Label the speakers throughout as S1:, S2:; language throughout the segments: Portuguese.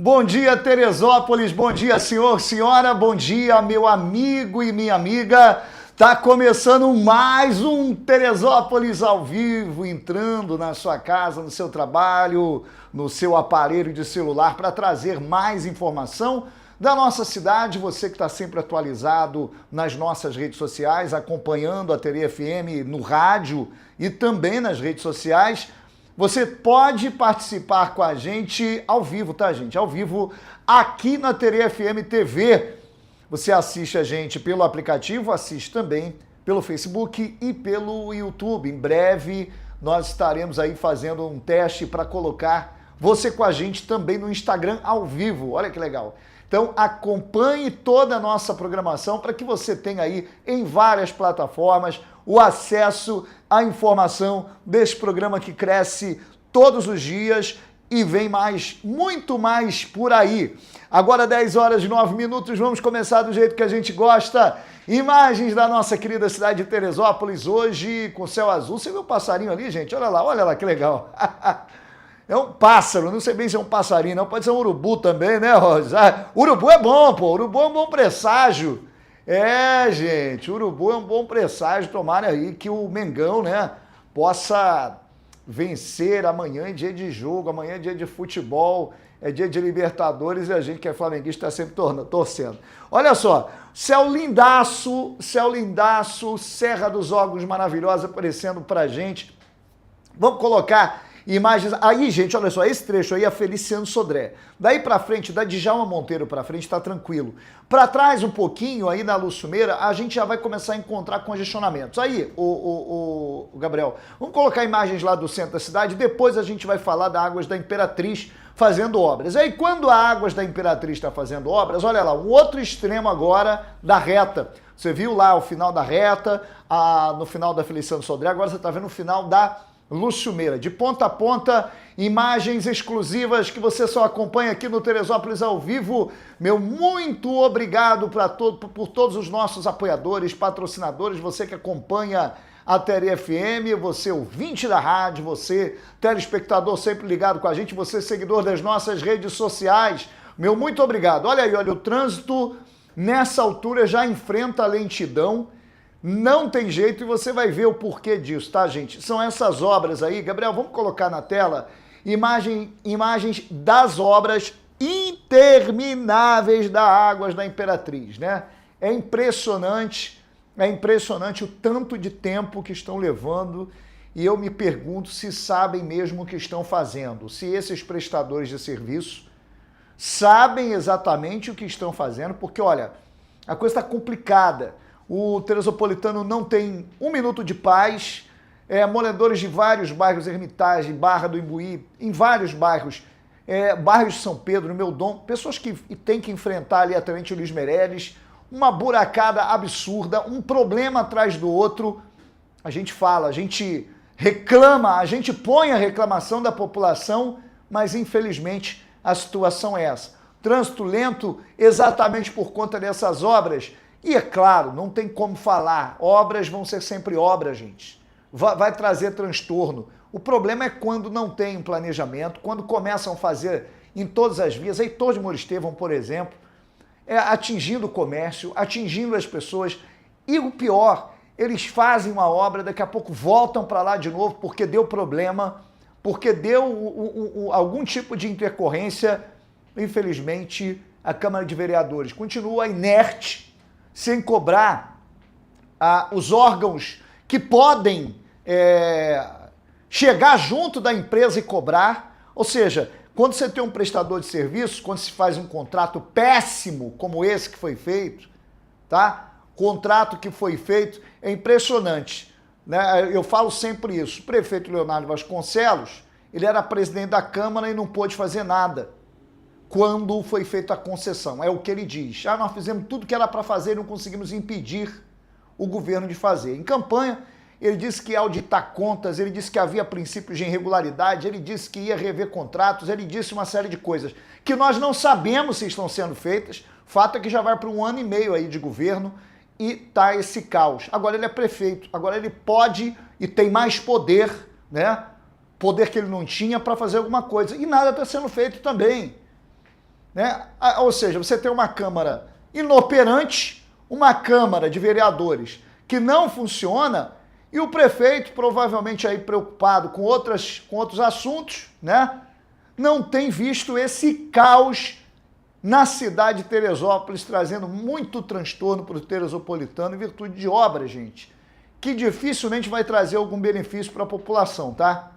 S1: Bom dia, Teresópolis, bom dia, senhor, senhora, bom dia, meu amigo e minha amiga. Tá começando mais um Teresópolis ao vivo, entrando na sua casa, no seu trabalho, no seu aparelho de celular para trazer mais informação da nossa cidade. Você que está sempre atualizado nas nossas redes sociais, acompanhando a Tere FM no rádio e também nas redes sociais. Você pode participar com a gente ao vivo, tá, gente? Ao vivo aqui na Tere FM TV. Você assiste a gente pelo aplicativo, assiste também pelo Facebook e pelo YouTube. Em breve nós estaremos aí fazendo um teste para colocar você com a gente também no Instagram ao vivo. Olha que legal. Então acompanhe toda a nossa programação para que você tenha aí em várias plataformas o acesso à informação desse programa que cresce todos os dias e vem mais, muito mais por aí. Agora 10 horas e 9 minutos, vamos começar do jeito que a gente gosta. Imagens da nossa querida cidade de Teresópolis, hoje com céu azul. Você viu o passarinho ali, gente? Olha lá que legal. É um pássaro, não sei bem se é um passarinho, não. Pode ser um urubu também, né, Rosa? Urubu é bom, pô. Urubu é um bom presságio. É, gente, urubu é um bom presságio. Tomara aí que o Mengão, né, possa vencer. Amanhã é dia de jogo, amanhã é dia de futebol, é dia de Libertadores e a gente que é flamenguista está sempre torcendo. Olha só, céu lindaço, Serra dos Órgãos maravilhosa aparecendo pra gente. Vamos colocar imagens. Aí, gente, olha só, esse trecho aí é Feliciano Sodré. Daí pra frente, da Djalma Monteiro pra frente, tá tranquilo. Pra trás um pouquinho, aí na Luçumeira, a gente já vai começar a encontrar congestionamentos. Aí, o Gabriel, vamos colocar imagens lá do centro da cidade, depois a gente vai falar da Águas da Imperatriz fazendo obras. Aí, quando a Águas da Imperatriz está fazendo obras, olha lá, um outro extremo agora da reta. Você viu lá o final da reta, no final da Feliciano Sodré, agora você tá vendo o final da Luçumeira, de ponta a ponta, imagens exclusivas que você só acompanha aqui no Teresópolis ao vivo. Meu muito obrigado por todos os nossos apoiadores, patrocinadores, você que acompanha a Tere FM, você ouvinte da rádio, você telespectador sempre ligado com a gente, você seguidor das nossas redes sociais. Meu muito obrigado. Olha aí, olha, o trânsito nessa altura já enfrenta a lentidão. Não tem jeito e você vai ver o porquê disso, tá, gente? São essas obras aí. Gabriel, vamos colocar na tela imagens das obras intermináveis da Águas da Imperatriz, né? É impressionante o tanto de tempo que estão levando e eu me pergunto se sabem mesmo o que estão fazendo, se esses prestadores de serviço sabem exatamente o que estão fazendo, porque, olha, a coisa está complicada. O teresopolitano não tem um minuto de paz, moradores de vários bairros, Ermitagem, Barra do Imbuí, em vários bairros, bairros de São Pedro, Meudon, pessoas que têm que enfrentar ali a Tenente Luiz Meireles, uma buracada absurda, um problema atrás do outro. A gente fala, a gente reclama, a gente põe a reclamação da população, mas infelizmente a situação é essa. Trânsito lento exatamente por conta dessas obras. E é claro, não tem como falar, obras vão ser sempre obras, gente. Vai trazer transtorno. O problema é quando não tem um planejamento, quando começam a fazer em todas as vias, Heitor de Mourestevão, por exemplo, atingindo o comércio, atingindo as pessoas. E o pior, eles fazem uma obra, daqui a pouco voltam para lá de novo porque deu problema, porque deu algum tipo de intercorrência. Infelizmente, a Câmara de Vereadores continua inerte, sem cobrar os órgãos que podem chegar junto da empresa e cobrar. Ou seja, quando você tem um prestador de serviço, quando se faz um contrato péssimo como esse que foi feito, tá? Contrato que foi feito é impressionante, né? Eu falo sempre isso. O prefeito Leonardo Vasconcelos, ele era presidente da Câmara e não pôde fazer nada quando foi feita a concessão. É o que ele diz. Nós fizemos tudo que era para fazer e não conseguimos impedir o governo de fazer. Em campanha, ele disse que ia auditar contas, ele disse que havia princípios de irregularidade, ele disse que ia rever contratos, ele disse uma série de coisas que nós não sabemos se estão sendo feitas. Fato é que já vai para 1 ano e meio aí de governo e tá esse caos. Agora ele é prefeito, agora ele pode e tem mais poder, né? Poder que ele não tinha para fazer alguma coisa. E nada está sendo feito também. né? Ou seja, você tem uma Câmara inoperante, uma Câmara de Vereadores que não funciona e o prefeito, provavelmente aí preocupado com outros assuntos, né? Não tem visto esse caos na cidade de Teresópolis, trazendo muito transtorno para o teresopolitano em virtude de obras, gente, que dificilmente vai trazer algum benefício para a população, tá?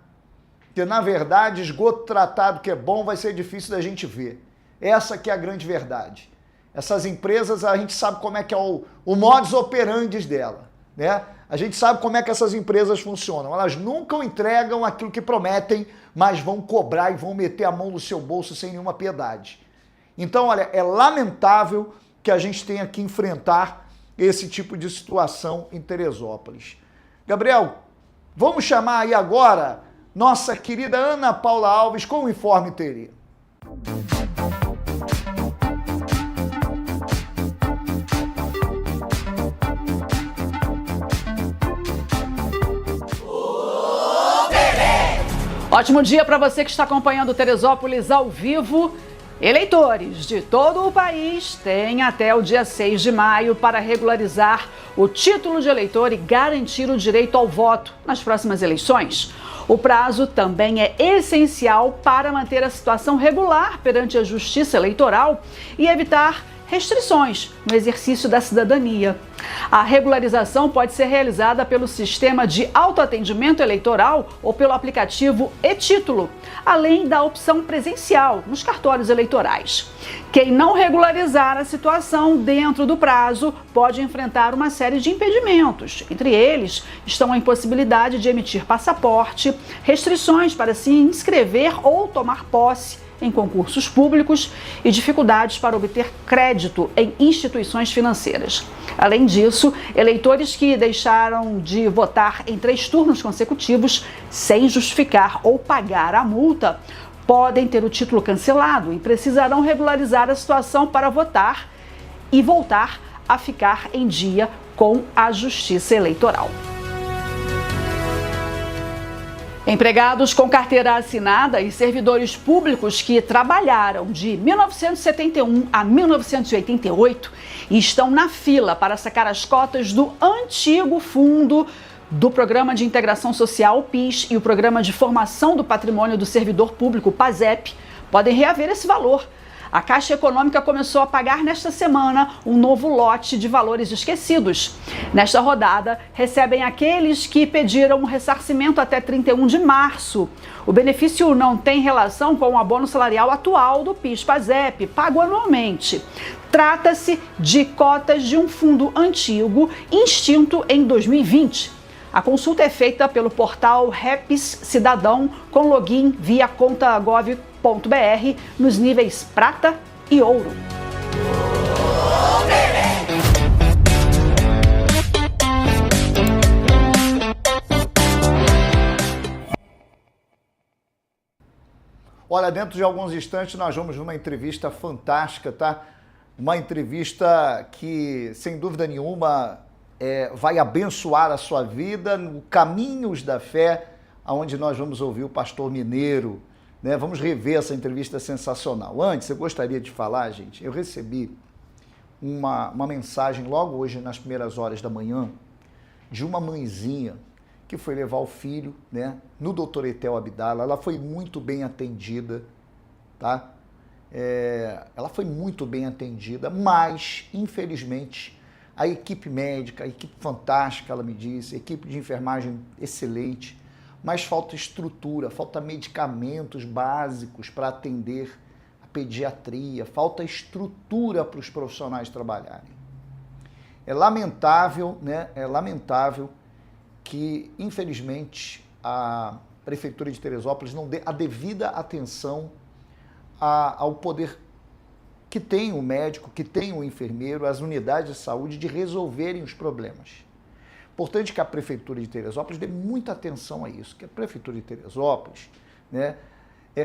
S1: Porque, na verdade, esgoto tratado que é bom vai ser difícil da gente ver. Essa que é a grande verdade. Essas empresas, a gente sabe como é que é o modus operandi dela, né? A gente sabe como é que essas empresas funcionam. Elas nunca entregam aquilo que prometem, mas vão cobrar e vão meter a mão no seu bolso sem nenhuma piedade. Então, olha, é lamentável que a gente tenha que enfrentar esse tipo de situação em Teresópolis. Gabriel, vamos chamar aí agora nossa querida Ana Paula Alves com o Informe TRI.
S2: Ótimo dia para você que está acompanhando Teresópolis ao vivo. Eleitores de todo o país têm até o dia 6 de maio para regularizar o título de eleitor e garantir o direito ao voto nas próximas eleições. O prazo também é essencial para manter a situação regular perante a Justiça Eleitoral e evitar restrições no exercício da cidadania. A regularização pode ser realizada pelo sistema de autoatendimento eleitoral ou pelo aplicativo e-Título, além da opção presencial nos cartórios eleitorais. Quem não regularizar a situação dentro do prazo pode enfrentar uma série de impedimentos. Entre eles estão a impossibilidade de emitir passaporte, restrições para se inscrever ou tomar posse em concursos públicos e dificuldades para obter crédito em instituições financeiras. Além disso, eleitores que deixaram de votar em 3 turnos consecutivos sem justificar ou pagar a multa podem ter o título cancelado e precisarão regularizar a situação para votar e voltar a ficar em dia com a Justiça Eleitoral. Empregados com carteira assinada e servidores públicos que trabalharam de 1971 a 1988 e estão na fila para sacar as cotas do antigo fundo do Programa de Integração Social, o PIS, e o Programa de Formação do Patrimônio do Servidor Público, o PASEP, podem reaver esse valor. A Caixa Econômica começou a pagar nesta semana um novo lote de valores esquecidos. Nesta rodada, recebem aqueles que pediram um ressarcimento até 31 de março. O benefício não tem relação com o abono salarial atual do PIS/PASEP, pago anualmente. Trata-se de cotas de um fundo antigo, extinto em 2020. A consulta é feita pelo portal Reps Cidadão, com login via conta gov.br nos níveis prata e ouro.
S1: Olha, dentro de alguns instantes nós vamos numa entrevista fantástica, tá? Uma entrevista que, sem dúvida nenhuma, vai abençoar a sua vida no Caminhos da Fé, onde nós vamos ouvir o pastor Mineiro, né? Vamos rever essa entrevista sensacional. Antes, eu gostaria de falar, gente, eu recebi uma mensagem logo hoje, nas primeiras horas da manhã, de uma mãezinha que foi levar o filho, né, no Dr. Etel Abdala. Ela foi muito bem atendida, tá? Ela foi muito bem atendida, mas, infelizmente, a equipe médica, a equipe fantástica, ela me disse, a equipe de enfermagem excelente, mas falta estrutura, falta medicamentos básicos para atender a pediatria, falta estrutura para os profissionais trabalharem. É lamentável, né? É lamentável que, infelizmente, a Prefeitura de Teresópolis não dê a devida atenção ao poder que tem o médico, que tem o enfermeiro, as unidades de saúde de resolverem os problemas. Importante que a Prefeitura de Teresópolis dê muita atenção a isso, que a Prefeitura de Teresópolis, né,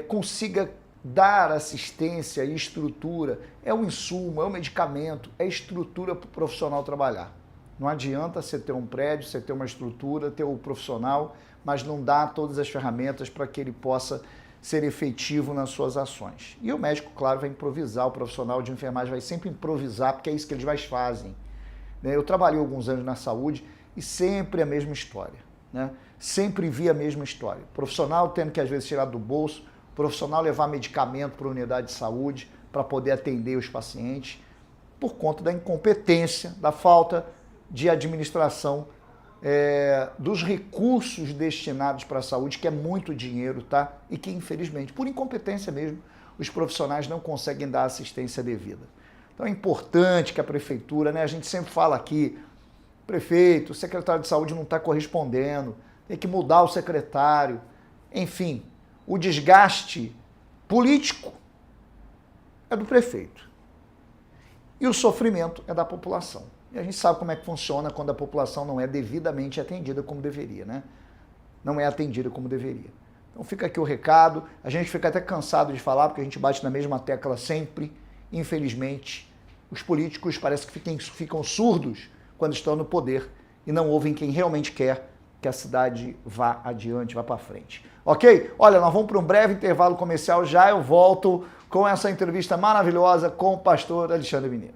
S1: consiga dar assistência e estrutura, é o insumo, é o medicamento, é estrutura para o profissional trabalhar. Não adianta você ter um prédio, você ter uma estrutura, ter o profissional, mas não dá todas as ferramentas para que ele possa ser efetivo nas suas ações. E o médico, claro, vai improvisar, o profissional de enfermagem vai sempre improvisar, porque é isso que eles mais fazem. Eu trabalhei alguns anos na saúde e sempre a mesma história, né? Sempre vi a mesma história. O profissional tendo que, às vezes, tirar do bolso, o profissional levar medicamento para a unidade de saúde para poder atender os pacientes, por conta da incompetência, da falta de administração dos recursos destinados para a saúde, que é muito dinheiro, tá? E que, infelizmente, por incompetência mesmo, os profissionais não conseguem dar assistência devida. Então é importante que a prefeitura, né? A gente sempre fala aqui, prefeito, o secretário de saúde não está correspondendo, tem que mudar o secretário. Enfim, o desgaste político é do prefeito e o sofrimento é da população. E a gente sabe como é que funciona quando a população não é devidamente atendida como deveria, né? Não é atendida como deveria. Então fica aqui o recado, a gente fica até cansado de falar, porque a gente bate na mesma tecla sempre. Infelizmente, os políticos parece que ficam surdos quando estão no poder e não ouvem quem realmente quer que a cidade vá adiante, vá para frente. Ok? Olha, nós vamos para um breve intervalo comercial, já eu volto com essa entrevista maravilhosa com o pastor Alexandre Mineiro.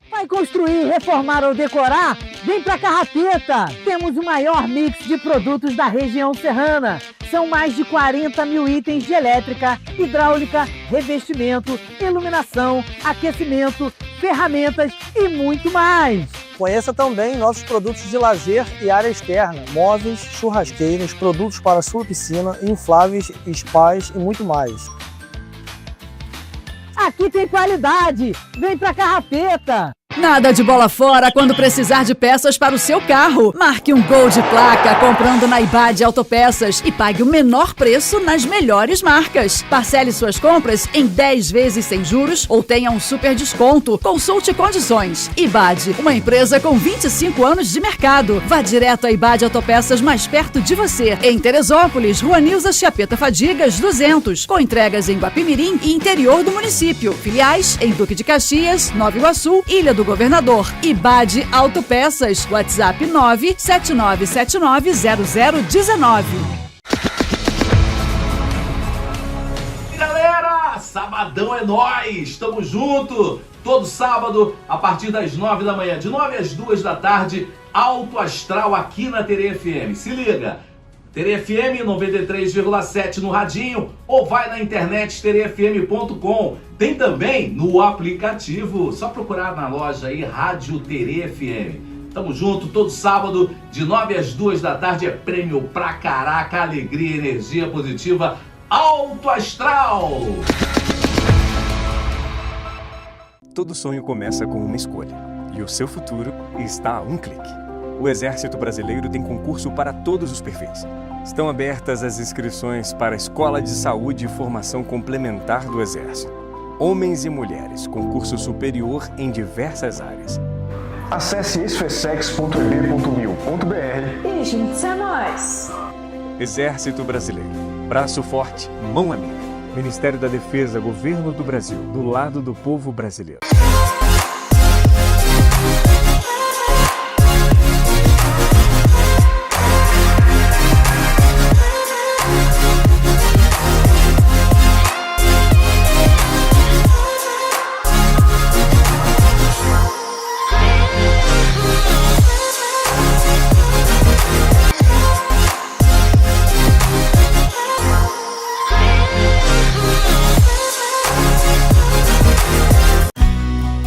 S3: Vai construir, reformar ou decorar? Vem pra Carrapeta! Temos o maior mix de produtos da região serrana. São mais de 40 mil itens de elétrica, hidráulica, revestimento, iluminação, aquecimento, ferramentas e muito mais.
S4: Conheça também nossos produtos de lazer e área externa, móveis, churrasqueiras, produtos para sua piscina, infláveis, spas e muito mais.
S3: Aqui tem qualidade! Vem pra Carrapeta!
S2: Nada de bola fora quando precisar de peças para o seu carro. Marque um gol de placa comprando na Ibad Autopeças e pague o menor preço nas melhores marcas. Parcele suas compras em 10 vezes sem juros ou tenha um super desconto. Consulte condições. Ibad, uma empresa com 25 anos de mercado. Vá direto à Ibad Autopeças mais perto de você. Em Teresópolis, Rua Nilza Chapeta Fadigas, 200. Com entregas em Guapimirim e interior do município. Filiais em Duque de Caxias, Nova Iguaçu, Ilha do Governador. Ibad Autopeças, WhatsApp 979790019.
S5: E galera, sabadão é nóis, tamo junto, todo sábado a partir das 9 da manhã, de 9 às 2 da tarde, Alto Astral aqui na Tere FM, se liga, Tere FM 93,7 no radinho ou vai na internet terefm.com. Tem também no aplicativo, só procurar na loja aí, Rádio Tere FM. Tamo junto, todo sábado, de 9 às 2 da tarde, é prêmio pra caraca, alegria, energia positiva, Alto Astral!
S6: Todo sonho começa com uma escolha, e o seu futuro está a um clique. O Exército Brasileiro tem concurso para todos os perfis. Estão abertas as inscrições para a Escola de Saúde e Formação Complementar do Exército. Homens e mulheres, concurso superior em diversas áreas.
S7: Acesse esfesex.eb.mil.br
S8: e junte-se a nós.
S6: Exército Brasileiro. Braço forte, mão amiga. Ministério da Defesa, Governo do Brasil. Do lado do povo brasileiro.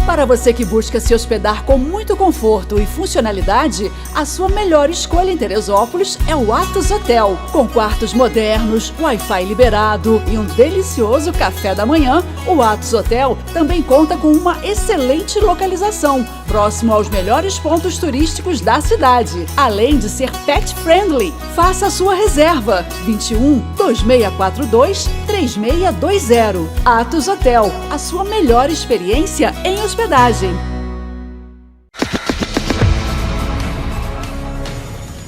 S2: Para você que busca se hospedar com muito conforto e funcionalidade, a sua melhor escolha em Teresópolis é o Atos Hotel. Com quartos modernos, Wi-Fi liberado e um delicioso café da manhã, o Atos Hotel também conta com uma excelente localização, próximo aos melhores pontos turísticos da cidade, além de ser pet friendly. Faça a sua reserva, 21 2642 3620. Atos Hotel, a sua melhor experiência em hospedagem.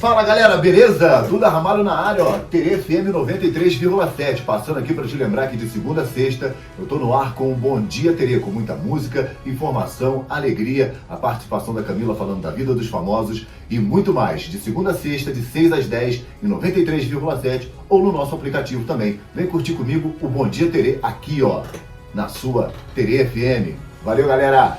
S7: Fala galera, beleza? Duda Ramalho na área, ó, Tere FM 93,7, passando aqui para te lembrar que de segunda a sexta eu tô no ar com o Bom Dia Tere, com muita música, informação, alegria, a participação da Camila falando da vida dos famosos e muito mais, de segunda a sexta, de 6 às 10, em 93,7 ou no nosso aplicativo também. Vem curtir comigo o Bom Dia Tere aqui, ó, na sua Tere FM. Valeu, galera!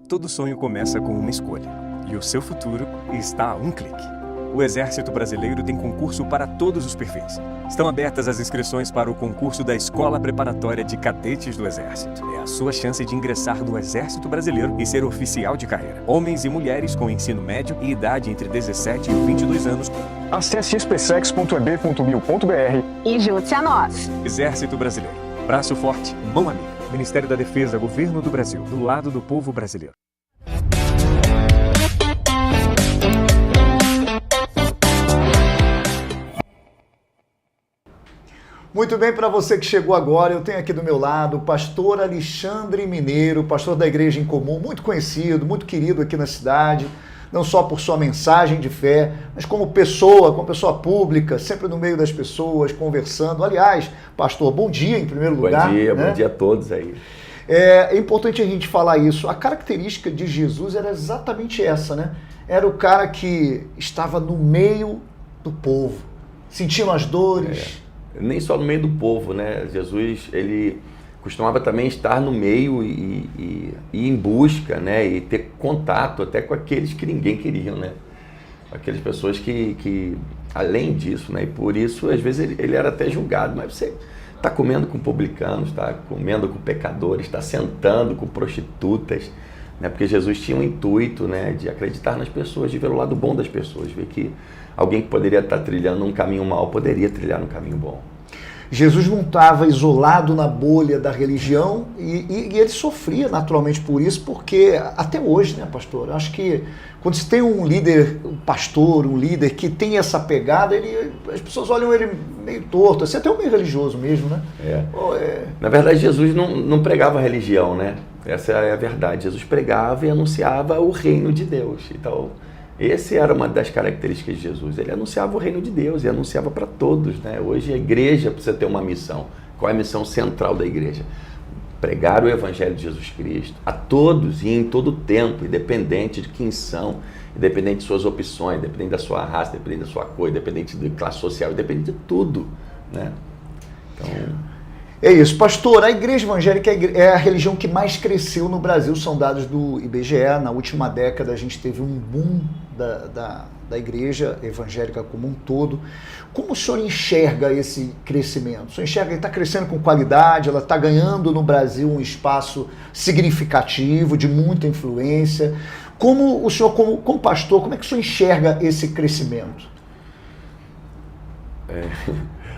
S6: Todo sonho começa com uma escolha, e o seu futuro está a um clique. O Exército Brasileiro tem concurso para todos os perfis. Estão abertas as inscrições para o concurso da Escola Preparatória de Cadetes do Exército. É a sua chance de ingressar no Exército Brasileiro e ser oficial de carreira. Homens e mulheres com ensino médio e idade entre 17 e 22 anos.
S8: Acesse spsex.eb.mil.br
S9: e junte-se a nós.
S6: Exército Brasileiro. Braço forte, mão amiga. Ministério da Defesa, Governo do Brasil. Do lado do povo brasileiro.
S1: Muito bem, para você que chegou agora, eu tenho aqui do meu lado o pastor Alexandre Mineiro, pastor da Igreja em Comum, muito conhecido, muito querido aqui na cidade, não só por sua mensagem de fé, mas como pessoa pública, sempre no meio das pessoas, conversando. Aliás, pastor, bom dia em primeiro lugar.
S10: Bom dia, né? Bom dia a todos aí.
S1: É importante a gente falar isso. A característica de Jesus era exatamente essa, né? Era o cara que estava no meio do povo, sentindo as dores.
S10: Nem só no meio do povo, né? Jesus, ele costumava também estar no meio e em busca, né? E ter contato até com aqueles que ninguém queria, né? Aquelas pessoas que além disso, né? E por isso, às vezes, ele era até julgado. Mas você está comendo com publicanos, está comendo com pecadores, está sentando com prostitutas, né? Porque Jesus tinha um intuito, né? De acreditar nas pessoas, de ver o lado bom das pessoas, ver que alguém que poderia estar trilhando um caminho mau poderia trilhar um caminho bom.
S1: Jesus não estava isolado na bolha da religião e ele sofria naturalmente por isso, porque até hoje, né, pastor? Acho que quando você tem um líder, um pastor, um líder que tem essa pegada, as pessoas olham ele meio torto, assim, até um meio religioso mesmo, né?
S10: Na verdade, Jesus não pregava religião, né? Essa é a verdade. Jesus pregava e anunciava o reino de Deus. Então, essa era uma das características de Jesus. Ele anunciava o reino de Deus e anunciava para todos, né? Hoje a igreja precisa ter uma missão. Qual é a missão central da igreja? Pregar o evangelho de Jesus Cristo a todos e em todo tempo, independente de quem são, independente de suas opções, independente da sua raça, independente da sua cor, independente de classe social, independente de tudo, né? Então...
S1: É isso, pastor, a igreja evangélica é a religião que mais cresceu no Brasil, são dados do IBGE. Na última década a gente teve um boom da igreja evangélica como um todo. Como o senhor enxerga esse crescimento? O senhor enxerga que está crescendo com qualidade, ela está ganhando no Brasil um espaço significativo, de muita influência. Como o senhor, como pastor, como é que o senhor enxerga esse crescimento?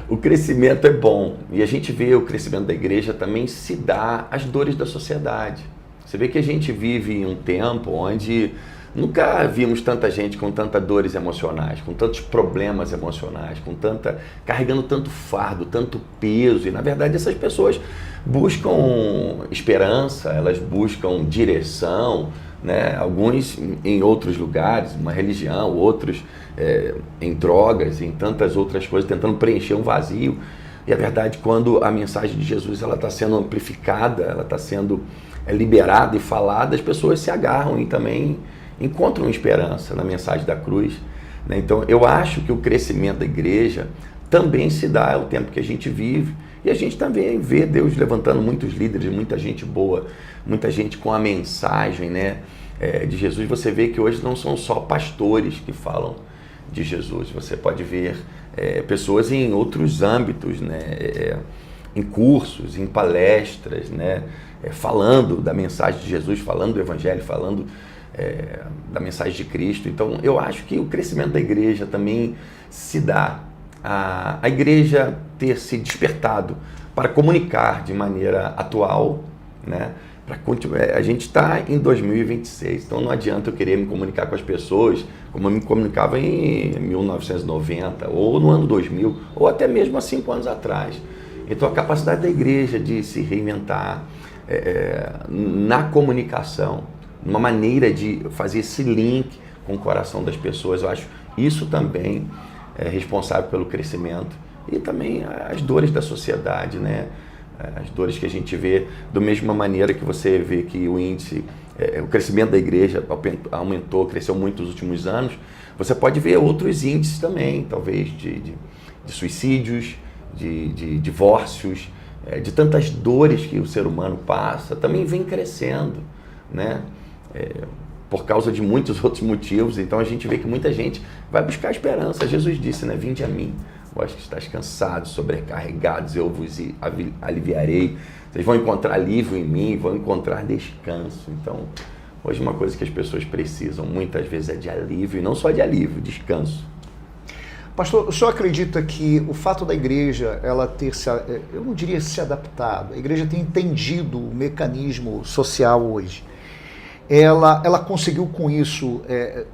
S10: O crescimento é bom, e a gente vê o crescimento da igreja também se dá às dores da sociedade. Você vê que a gente vive em um tempo onde nunca vimos tanta gente com tantas dores emocionais, com tantos problemas emocionais, carregando tanto fardo, tanto peso, e na verdade essas pessoas buscam esperança, elas buscam direção, né? Alguns em outros lugares, uma religião, outros em drogas, em tantas outras coisas, tentando preencher um vazio. E a verdade, quando a mensagem de Jesus está sendo amplificada, ela está sendo liberada e falada, as pessoas se agarram e também encontram esperança na mensagem da cruz, né? Então eu acho que o crescimento da igreja também se dá ao tempo que a gente vive, e a gente também vê Deus levantando muitos líderes, muita gente boa, muita gente com a mensagem, né, de Jesus. Você vê que hoje não são só pastores que falam de Jesus, você pode ver pessoas em outros âmbitos, né, em cursos, em palestras, né, falando da mensagem de Jesus, falando do Evangelho, falando da mensagem de Cristo. Então eu acho que o crescimento da igreja também se dá a igreja ter se despertado para comunicar de maneira atual, né? A gente está em 2026, então não adianta eu querer me comunicar com as pessoas como eu me comunicava em 1990, ou no ano 2000, ou até mesmo há 5 anos atrás. Então a capacidade da igreja de se reinventar na comunicação, uma maneira de fazer esse link com o coração das pessoas. Eu acho isso também é responsável pelo crescimento e também as dores da sociedade, né? As dores que a gente vê, da mesma maneira que você vê que o índice, o crescimento da igreja aumentou, cresceu muito nos últimos anos, você pode ver outros índices também, talvez de suicídios, de divórcios, de tantas dores que o ser humano passa, também vem crescendo, né? Por causa de muitos outros motivos. Então a gente vê que muita gente vai buscar esperança. Jesus disse, né? Vinde a mim, vós que estáis cansados, sobrecarregados, eu vos aliviarei. Vocês vão encontrar alívio em mim, vão encontrar descanso. Então, hoje uma coisa que as pessoas precisam muitas vezes é de alívio, e não só de alívio, descanso.
S1: Pastor, o senhor acredita que o fato da igreja, ela ter eu não diria se adaptado, a igreja tem entendido o mecanismo social hoje, ela conseguiu com isso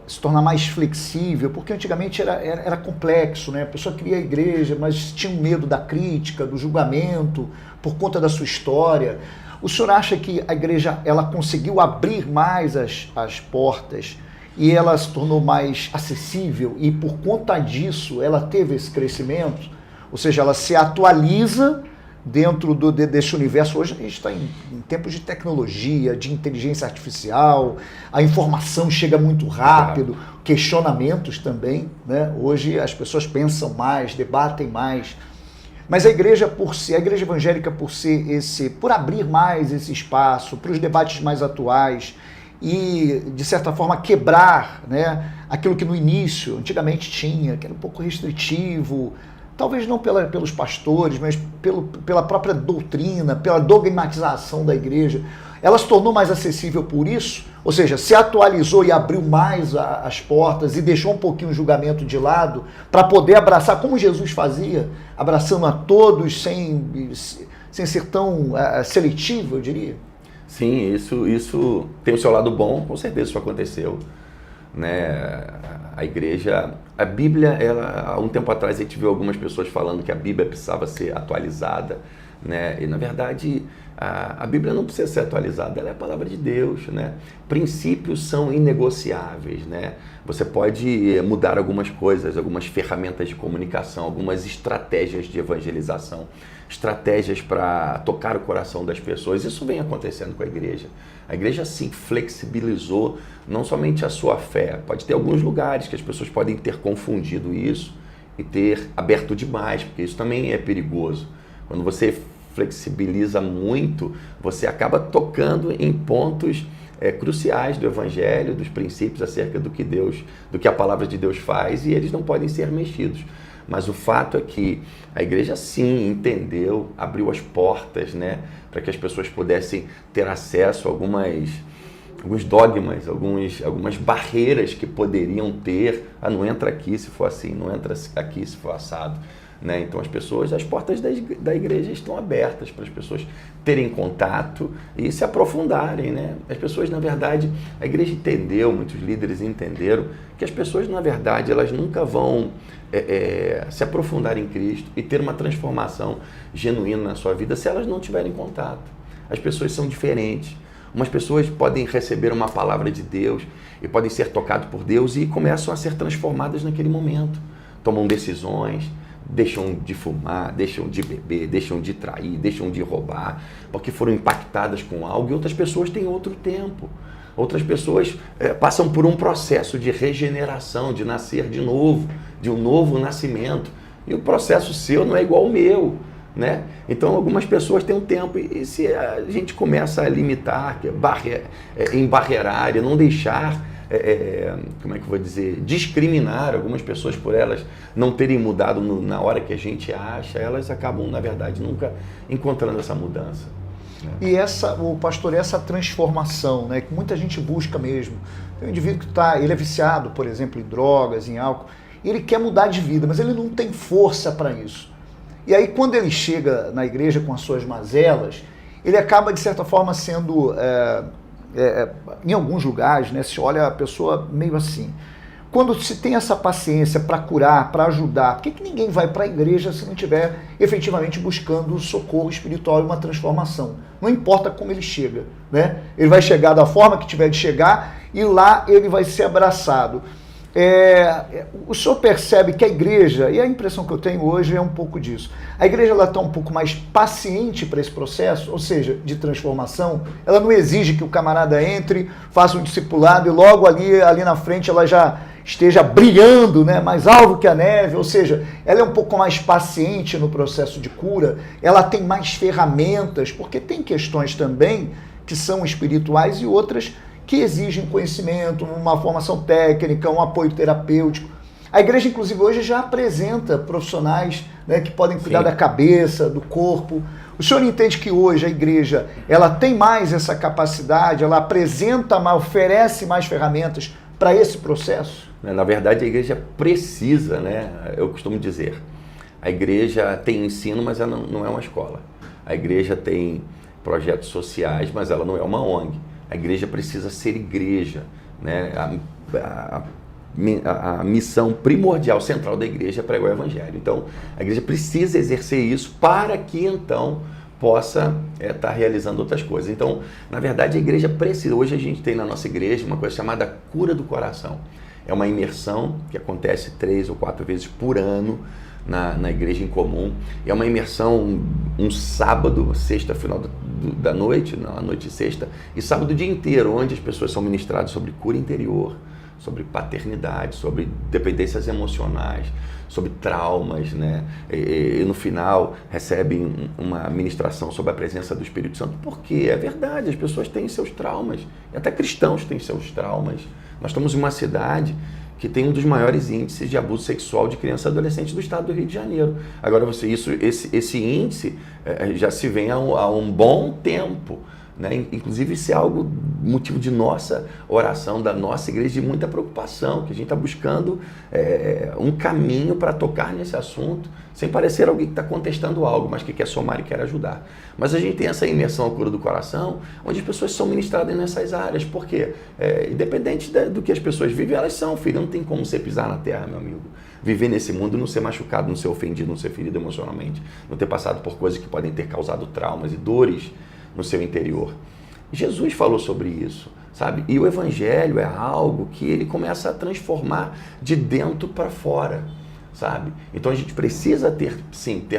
S1: se tornar mais flexível, porque antigamente era complexo, né? A pessoa queria a igreja, mas tinha um medo da crítica, do julgamento, por conta da sua história. O senhor acha que a igreja ela conseguiu abrir mais as portas e ela se tornou mais acessível e por conta disso ela teve esse crescimento? Ou seja, ela se atualiza dentro desse universo. Hoje a gente está em tempos de tecnologia, de inteligência artificial, a informação chega muito rápido, questionamentos também, né? Hoje as pessoas pensam mais, debatem mais, mas a igreja a igreja evangélica por abrir mais esse espaço para os debates mais atuais e, de certa forma, quebrar, né, aquilo que no início, antigamente tinha, que era um pouco restritivo, talvez não pelos pastores, mas pela própria doutrina, pela dogmatização da igreja. Ela se tornou mais acessível por isso, ou seja, se atualizou e abriu mais as portas e deixou um pouquinho o julgamento de lado para poder abraçar, como Jesus fazia, abraçando a todos sem ser tão seletivo, eu diria.
S10: Sim, isso tem o seu lado bom, com certeza isso aconteceu, né? A igreja, a Bíblia, há um tempo atrás a gente viu algumas pessoas falando que a Bíblia precisava ser atualizada, né? E na verdade a Bíblia não precisa ser atualizada, ela é a palavra de Deus, né? Princípios são inegociáveis, né? Você pode mudar algumas coisas, algumas ferramentas de comunicação, algumas estratégias de evangelização, estratégias para tocar o coração das pessoas. Isso vem acontecendo com a igreja. A igreja, sim, flexibilizou não somente a sua fé. Pode ter alguns lugares que as pessoas podem ter confundido isso e ter aberto demais, porque isso também é perigoso. Quando você flexibiliza muito, você acaba tocando em pontos cruciais do evangelho, dos princípios acerca do que a palavra de Deus faz, e eles não podem ser mexidos. Mas o fato é que a igreja sim entendeu, abriu as portas, né, para que as pessoas pudessem ter acesso a alguns dogmas, algumas barreiras que poderiam ter. Não entra aqui se for assim, não entra aqui se for assado, né? Então as portas da igreja estão abertas para as pessoas terem contato e se aprofundarem, né? As pessoas, na verdade, a igreja entendeu, muitos líderes entenderam que as pessoas, na verdade, elas nunca vão se aprofundar em Cristo e ter uma transformação genuína na sua vida se elas não tiverem contato. As pessoas são diferentes. Umas pessoas podem receber uma palavra de Deus e podem ser tocadas por Deus e começam a ser transformadas naquele momento. Tomam decisões, deixam de fumar, deixam de beber, deixam de trair, deixam de roubar, porque foram impactadas com algo, e outras pessoas têm outro tempo. Outras pessoas passam por um processo de regeneração, de nascer de novo, de um novo nascimento. E o processo seu não é igual ao meu, né? Então algumas pessoas têm um tempo, e se a gente começa a limitar, embarrear e não deixar, como é que eu vou dizer, discriminar algumas pessoas por elas não terem mudado na hora que a gente acha, elas acabam, na verdade, nunca encontrando essa mudança.
S1: E pastor, essa transformação, né, que muita gente busca mesmo. Tem um indivíduo que ele é viciado, por exemplo, em drogas, em álcool, e ele quer mudar de vida, mas ele não tem força para isso. E aí, quando ele chega na igreja com as suas mazelas, ele acaba, de certa forma, sendo, em alguns lugares, né, se olha a pessoa meio assim. quando se tem essa paciência para curar, para ajudar, por que ninguém vai para a igreja se não estiver efetivamente buscando socorro espiritual e uma transformação? Não importa como ele chega, né? Ele vai chegar da forma que tiver de chegar e lá ele vai ser abraçado. O senhor percebe que a igreja, e a impressão que eu tenho hoje é um pouco disso, a igreja está um pouco mais paciente para esse processo, ou seja, de transformação. Ela não exige que o camarada entre, faça um discipulado e logo ali na frente ela já esteja brilhando, né, mais alvo que a neve, ou seja, ela é um pouco mais paciente no processo de cura, ela tem mais ferramentas, porque tem questões também que são espirituais e outras que exigem conhecimento, uma formação técnica, um apoio terapêutico. A igreja, inclusive, hoje já apresenta profissionais, né, que podem cuidar da cabeça, do corpo. O senhor entende que hoje a igreja ela tem mais essa capacidade, ela apresenta mais, oferece mais ferramentas para esse processo?
S10: Na verdade, a igreja precisa, né? Eu costumo dizer, a igreja tem ensino, mas ela não é uma escola. A igreja tem projetos sociais, mas ela não é uma ONG. A igreja precisa ser igreja, né? A missão primordial, central da igreja é pregar o evangelho. Então, a igreja precisa exercer isso para que, então, possa estar realizando outras coisas. Então, na verdade, a igreja precisa. Hoje a gente tem na nossa igreja uma coisa chamada cura do coração. É uma imersão que acontece 3 ou 4 vezes por ano na igreja em comum. É uma imersão um sábado, sexta, final da noite, na noite de sexta, e sábado o dia inteiro, onde as pessoas são ministradas sobre cura interior, sobre paternidade, sobre dependências emocionais, sobre traumas, né? E no final recebem uma ministração sobre a presença do Espírito Santo, porque é verdade, as pessoas têm seus traumas, e até cristãos têm seus traumas. Nós estamos em uma cidade que tem um dos maiores índices de abuso sexual de criança e adolescente do estado do Rio de Janeiro. Agora, esse índice já se vem há um bom tempo, né? Inclusive, isso é algo motivo de nossa oração, da nossa igreja, de muita preocupação, que a gente está buscando um caminho para tocar nesse assunto, sem parecer alguém que está contestando algo, mas que quer somar e quer ajudar. Mas a gente tem essa imersão à cura do coração, onde as pessoas são ministradas nessas áreas. Por quê? Independente do que as pessoas vivem, elas são, filho. Não tem como você pisar na terra, meu amigo. Viver nesse mundo, não ser machucado, não ser ofendido, não ser ferido emocionalmente, não ter passado por coisas que podem ter causado traumas e dores no seu interior. Jesus falou sobre isso, sabe? E o evangelho é algo que ele começa a transformar de dentro para fora, sabe? Então a gente precisa ter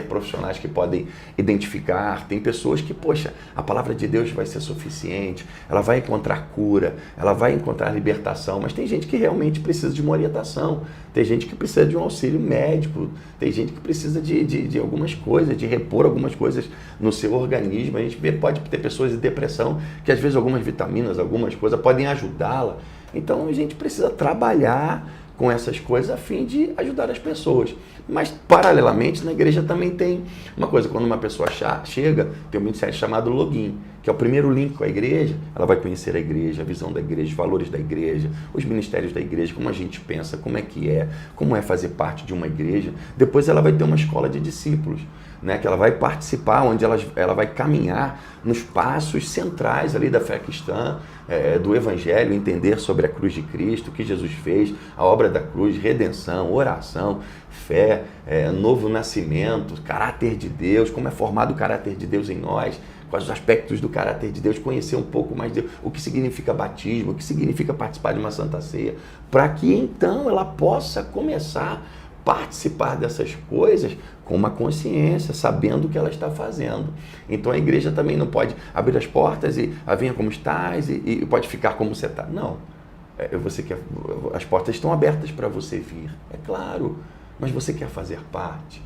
S10: profissionais que podem identificar. Tem pessoas que, poxa, a palavra de Deus vai ser suficiente, ela vai encontrar cura, ela vai encontrar libertação, mas tem gente que realmente precisa de uma orientação, tem gente que precisa de um auxílio médico, tem gente que precisa de algumas coisas, de repor algumas coisas no seu organismo. A gente pode ter pessoas de depressão que às vezes algumas vitaminas, algumas coisas podem ajudá-la. Então a gente precisa trabalhar com essas coisas a fim de ajudar as pessoas. Mas, paralelamente, na igreja também tem uma coisa. Quando uma pessoa chega, tem um ministério chamado Login, que é o primeiro link com a igreja. Ela vai conhecer a igreja, a visão da igreja, os valores da igreja, os ministérios da igreja, como a gente pensa, como é fazer parte de uma igreja. Depois ela vai ter uma escola de discípulos, né, que ela vai participar, onde ela vai caminhar nos passos centrais ali da fé cristã, do evangelho, entender sobre a cruz de Cristo, o que Jesus fez, a obra da cruz, redenção, oração, fé, novo nascimento, caráter de Deus, como é formado o caráter de Deus em nós, quais os aspectos do caráter de Deus, conhecer um pouco mais de o que significa batismo, o que significa participar de uma Santa Ceia, para que então ela possa começar a participar dessas coisas com uma consciência, sabendo o que ela está fazendo. Então a igreja também não pode abrir as portas e venha como estás e pode ficar como você está. Não. As portas estão abertas para você vir, é claro, mas você quer fazer parte.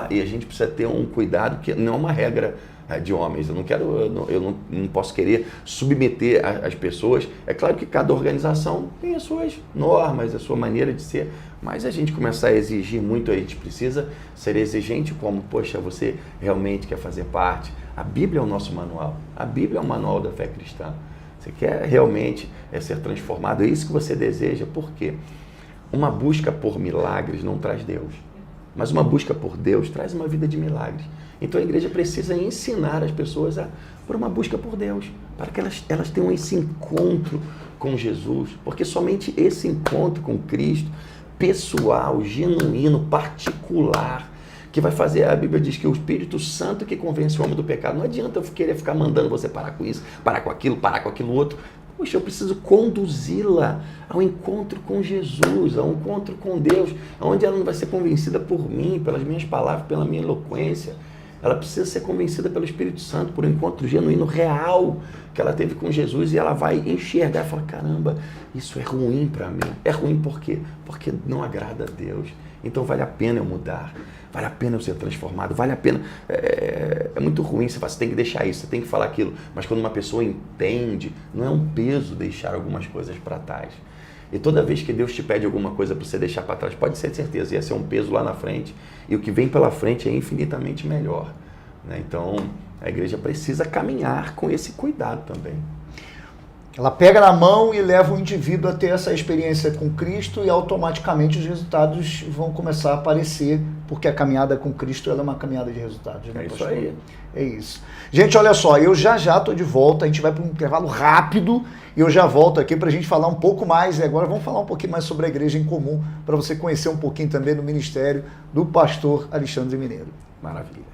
S10: E a gente precisa ter um cuidado que não é uma regra de homens. Eu não posso querer submeter as pessoas. É claro que cada organização tem as suas normas, a sua maneira de ser, mas a gente começar a exigir muito, a gente precisa ser exigente como, poxa, você realmente quer fazer parte? A Bíblia é o nosso manual. A Bíblia é o manual da fé cristã. Você quer realmente ser transformado? É isso que você deseja. Por quê? Uma busca por milagres não traz Deus, mas uma busca por Deus traz uma vida de milagres. Então a igreja precisa ensinar as pessoas por uma busca por Deus, para que elas tenham esse encontro com Jesus, porque somente esse encontro com Cristo, pessoal, genuíno, particular, que vai fazer, a Bíblia diz que o Espírito Santo que convence o homem do pecado. Não adianta eu querer ficar mandando você parar com isso, parar com aquilo outro. Poxa, eu preciso conduzi-la ao encontro com Jesus, ao encontro com Deus, onde ela não vai ser convencida por mim, pelas minhas palavras, pela minha eloquência. Ela precisa ser convencida pelo Espírito Santo, por um encontro genuíno, real, que ela teve com Jesus, e ela vai enxergar e falar, caramba, isso é ruim para mim. É ruim por quê? Porque não agrada a Deus. Então vale a pena eu mudar, vale a pena eu ser transformado, vale a pena... É muito ruim, você tem que deixar isso, você tem que falar aquilo. Mas quando uma pessoa entende, não é um peso deixar algumas coisas para trás. E toda vez que Deus te pede alguma coisa para você deixar para trás, pode ser certeza, ia ser um peso lá na frente. E o que vem pela frente é infinitamente melhor, né? Então, a igreja precisa caminhar com esse cuidado também.
S1: Ela pega na mão e leva o indivíduo a ter essa experiência com Cristo e automaticamente os resultados vão começar a aparecer, porque a caminhada com Cristo ela é uma caminhada de resultados. Né,
S10: é isso
S1: pastor?
S10: aí.
S1: É isso. Gente, olha só, eu já estou de volta, a gente vai para um intervalo rápido e eu já volto aqui para a gente falar um pouco mais, e agora vamos falar um pouquinho mais sobre a Igreja em Comum, para você conhecer um pouquinho também do ministério do pastor Alexandre Mineiro.
S10: Maravilha.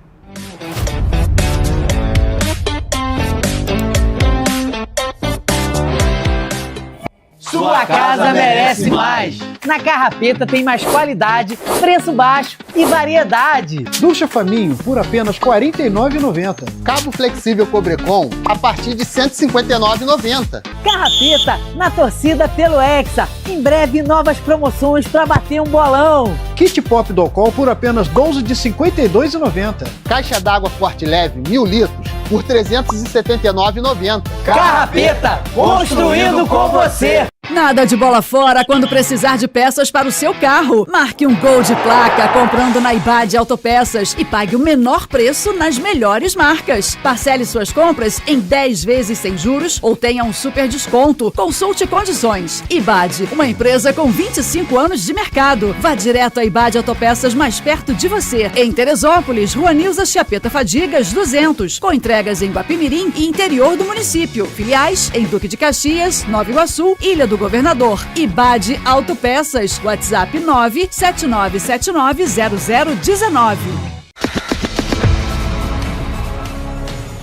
S3: Sua casa merece mais. Na Carrapeta tem mais qualidade, preço baixo e variedade.
S8: Ducha Faminho por apenas R$ 49,90. Cabo flexível Cobrecon a partir de R$ 159,90.
S3: Carrapeta na torcida pelo Hexa. Em breve novas promoções para bater um bolão.
S8: Kit Pop Docol por apenas R$ 12 de R$ 52,90. Caixa d'água Forte Leve 1.000 litros por R$ 379,90.
S3: Carrapeta, construindo com você.
S2: Nada de bola fora quando precisar de peças para o seu carro. Marque um gol de placa comprando na Ibade Autopeças e pague o menor preço nas melhores marcas. Parcele suas compras em 10 vezes sem juros ou tenha um super desconto. Consulte condições. Ibade, uma empresa com 25 anos de mercado. Vá direto à Ibade Autopeças mais perto de você. Em Teresópolis, Rua Nilza Chiapeta Fadigas, 200. Com entregas em Guapimirim e interior do município. Filiais em Duque de Caxias, Nova Iguaçu, Ilha do Governador. Ibade Autopeças. WhatsApp 979790019.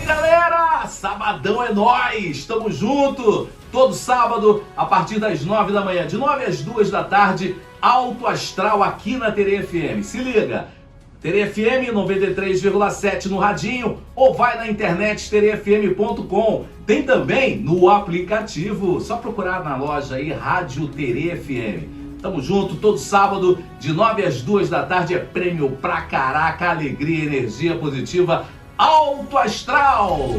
S5: E galera, sabadão é nóis! Tamo junto! Todo sábado, a partir das 9 da manhã, de 9 às 2 da tarde, Alto Astral aqui na Tere FM. Se liga! Tere FM 93,7 no radinho ou vai na internet terefm.com. Tem também no aplicativo, só procurar na loja aí, Rádio Tere FM. Tamo junto, todo sábado, de 9 às 2 da tarde, é prêmio pra caraca, alegria, energia positiva, Alto Astral!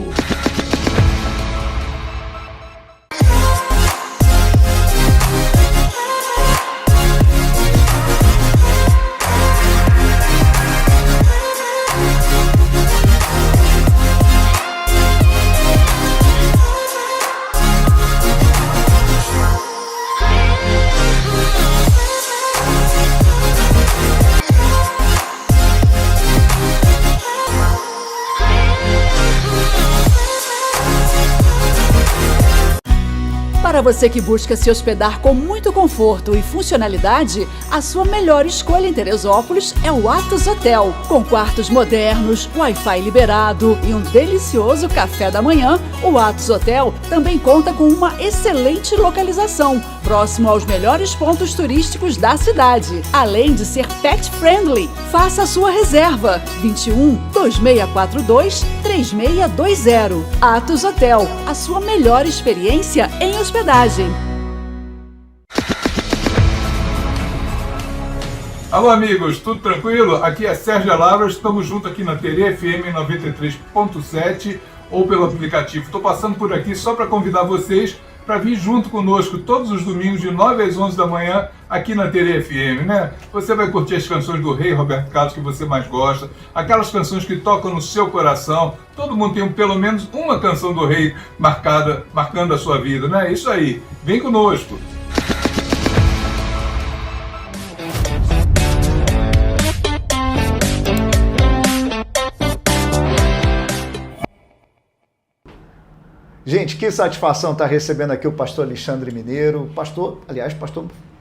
S2: Para você que busca se hospedar com muito conforto e funcionalidade, a sua melhor escolha em Teresópolis é o Atos Hotel. Com quartos modernos, Wi-Fi liberado e um delicioso café da manhã, o Atos Hotel também conta com uma excelente localização, próximo aos melhores pontos turísticos da cidade. Além de ser pet friendly, faça a sua reserva 21 2642 3620. Atos Hotel, a sua melhor experiência em hospedagem.
S9: Alô amigos, tudo tranquilo? Aqui é Sérgio Lavras, estamos juntos aqui na Tere FM 93.7 ou pelo aplicativo. Estou passando por aqui só para convidar vocês para vir junto conosco todos os domingos de 9 às 11 da manhã aqui na Tere FM, né? Você vai curtir as canções do Rei Roberto Carlos que você mais gosta, aquelas canções que tocam no seu coração. Todo mundo tem pelo menos uma canção do Rei marcando a sua vida, né? É isso aí, vem conosco!
S1: Gente, que satisfação estar recebendo aqui o pastor Alexandre Mineiro, pastor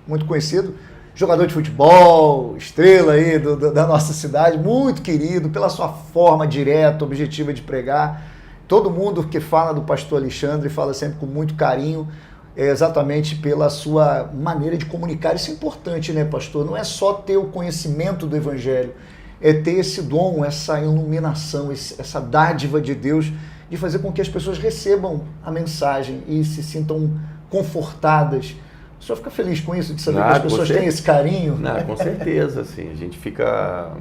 S1: muito conhecido, jogador de futebol, estrela aí da nossa cidade, muito querido pela sua forma direta, objetiva de pregar. Todo mundo que fala do pastor Alexandre fala sempre com muito carinho, exatamente pela sua maneira de comunicar. Isso é importante, né, pastor? Não é só ter o conhecimento do evangelho, é ter esse dom, essa iluminação, essa dádiva de Deus de fazer com que as pessoas recebam a mensagem e se sintam confortadas. O senhor fica feliz com isso, de saber que as pessoas têm esse carinho?
S10: Não, com certeza, assim, a gente fica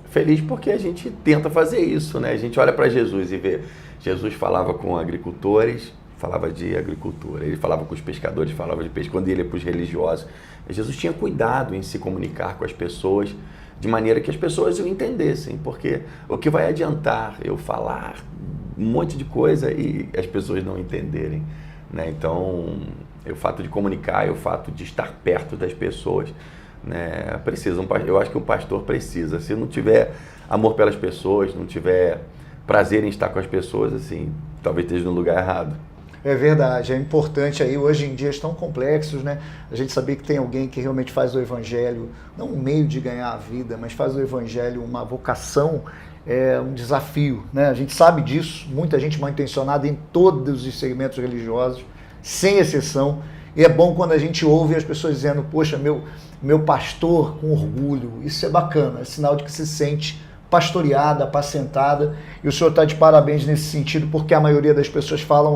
S10: feliz porque a gente tenta fazer isso, né? A gente olha para Jesus e vê, Jesus falava com agricultores, falava de agricultura, ele falava com os pescadores, falava de peixe, quando ele ia para os religiosos. Jesus tinha cuidado em se comunicar com as pessoas de maneira que as pessoas o entendessem, porque o que vai adiantar eu falar um monte de coisa e as pessoas não entenderem, né? Então, o fato de comunicar, o fato de estar perto das pessoas, né? Eu acho que o pastor precisa. Se não tiver amor pelas pessoas, não tiver prazer em estar com as pessoas, assim, talvez esteja no lugar errado.
S1: É verdade, é importante aí, hoje em dias tão complexos, né? A gente saber que tem alguém que realmente faz do evangelho, não um meio de ganhar a vida, mas faz do evangelho uma vocação, um desafio, né? A gente sabe disso, muita gente mal intencionada em todos os segmentos religiosos, sem exceção, e é bom quando a gente ouve as pessoas dizendo, poxa, meu pastor com orgulho, isso é bacana, é sinal de que se sente pastoreada, apacentada, e o senhor está de parabéns nesse sentido, porque a maioria das pessoas falam,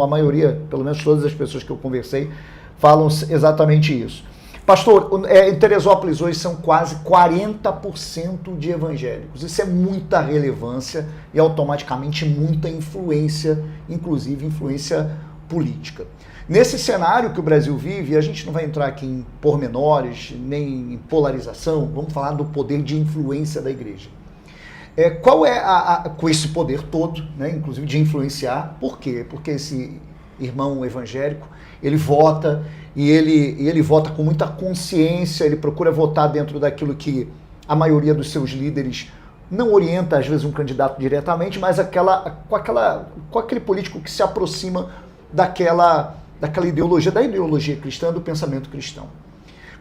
S1: pelo menos todas as pessoas que eu conversei, falam exatamente isso. Pastor, em Teresópolis hoje são quase 40% de evangélicos, isso é muita relevância e automaticamente muita influência, inclusive influência política. Nesse cenário que o Brasil vive, a gente não vai entrar aqui em pormenores, nem em polarização, vamos falar do poder de influência da igreja. Qual é com esse poder todo, né, inclusive de influenciar, por quê? Porque esse irmão evangélico, ele vota e ele vota com muita consciência, ele procura votar dentro daquilo que a maioria dos seus líderes não orienta, às vezes, um candidato diretamente, mas com aquele político que se aproxima daquela ideologia, da ideologia cristã, do pensamento cristão.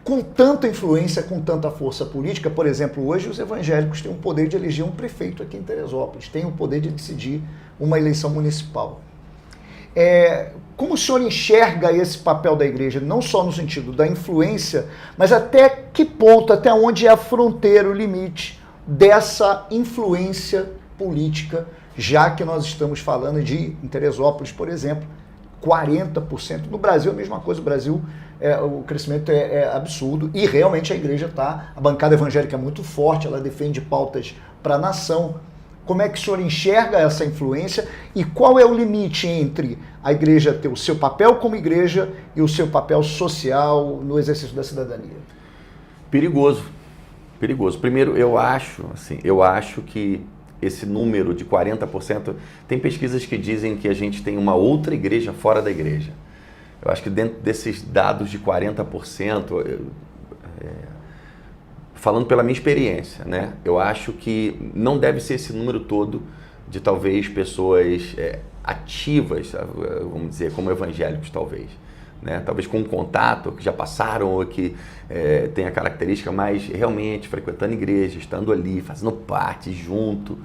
S1: Com tanta influência, com tanta força política, por exemplo, hoje os evangélicos têm o poder de eleger um prefeito aqui em Teresópolis, têm o poder de decidir uma eleição municipal. Como o senhor enxerga esse papel da igreja, não só no sentido da influência, mas até que ponto, até onde é a fronteira, o limite dessa influência política, já que nós estamos falando em Teresópolis, por exemplo, 40%. No Brasil, a mesma coisa. O Brasil, o crescimento é absurdo e realmente a igreja a bancada evangélica é muito forte, ela defende pautas para a nação. Como é que o senhor enxerga essa influência e qual é o limite entre a igreja ter o seu papel como igreja e o seu papel social no exercício da cidadania?
S10: Perigoso. Primeiro, eu acho que esse número de 40%, tem pesquisas que dizem que a gente tem uma outra igreja fora da igreja. Eu acho que dentro desses dados de 40%, falando pela minha experiência, né, eu acho que não deve ser esse número todo de talvez pessoas ativas, vamos dizer, como evangélicos talvez. Né? Talvez com um contato, que já passaram ou que tem a característica, mas realmente frequentando igreja, estando ali, fazendo parte, junto.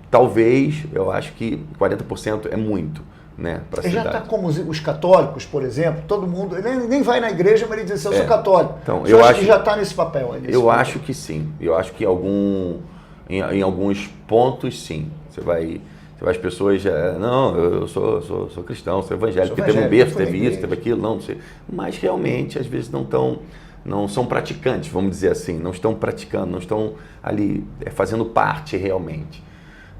S10: Talvez, eu acho que 40% é muito, né, para a cidade.
S1: Já está como os católicos, por exemplo, todo mundo, ele nem vai na igreja, mas ele diz assim, eu sou católico.
S10: Então, eu acho
S1: que já está nesse papel.
S10: Acho que sim. Eu acho que em alguns pontos, sim. As pessoas, não, eu sou cristão, sou evangélico, porque teve um berço, teve isso, teve aquilo, não sei. Mas realmente, às vezes, não são praticantes, vamos dizer assim, não estão praticando, não estão ali fazendo parte realmente.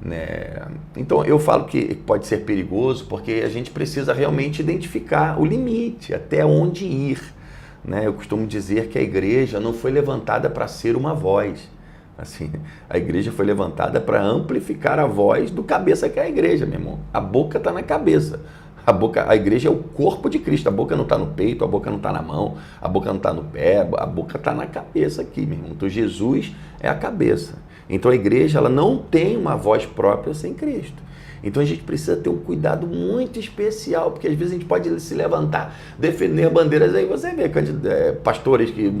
S10: Né? Então, eu falo que pode ser perigoso porque a gente precisa realmente identificar o limite, até onde ir. Né? Eu costumo dizer que a igreja não foi levantada para ser uma voz. Assim, a igreja foi levantada para amplificar a voz do cabeça que é a igreja, meu irmão. A boca está na cabeça. A igreja é o corpo de Cristo. A boca não está no peito, a boca não está na mão, a boca não está no pé, a boca está na cabeça aqui, meu irmão. Então Jesus é a cabeça. Então a igreja ela não tem uma voz própria sem Cristo. Então a gente precisa ter um cuidado muito especial, porque às vezes a gente pode se levantar, defender bandeiras, aí você vê pastores que